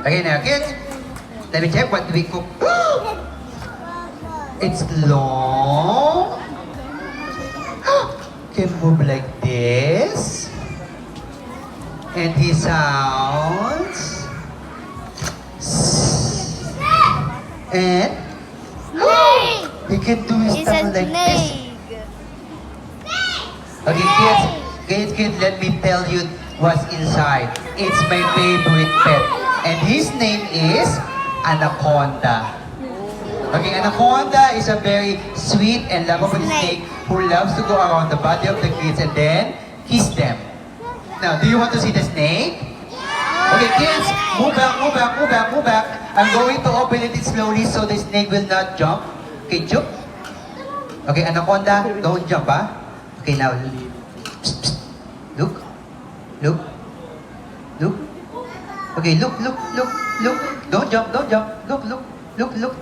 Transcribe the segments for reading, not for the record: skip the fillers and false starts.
Okay, now kids, let me check what we cook. It's long. Can move like this. And he sounds. And he can do stuff like this. Okay, kids, let me tell you what's inside. It's my favorite pet. And his name is Anaconda. Okay, Anaconda is a very sweet and lovable snake who loves to go around the body of the kids and then kiss them. Now, do you want to see the snake? Okay, kids, move back. I'm going to open it slowly so the snake will not jump. Okay, jump. Okay, Anaconda, don't jump, ah. Okay, now, psst. Look. Okay, look. Don't jump. Look.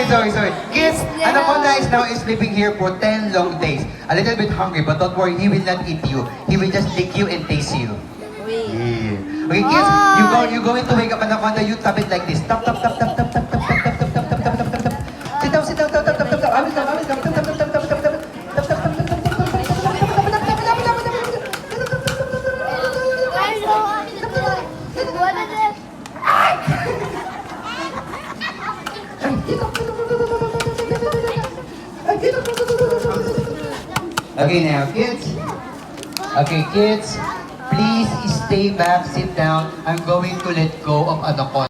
Sorry. Kids, Anaconda is now sleeping here for 10 long days. A little bit hungry, but don't worry, he will not eat you. He will just lick you and taste you. Yeah. Okay, kids, you're going to wake up Anaconda, you tap it like this. Tap. Sit down. I will come. Okay, now, kids. Okay, kids. Please stay back, sit down. I'm going to let go of Anaconda.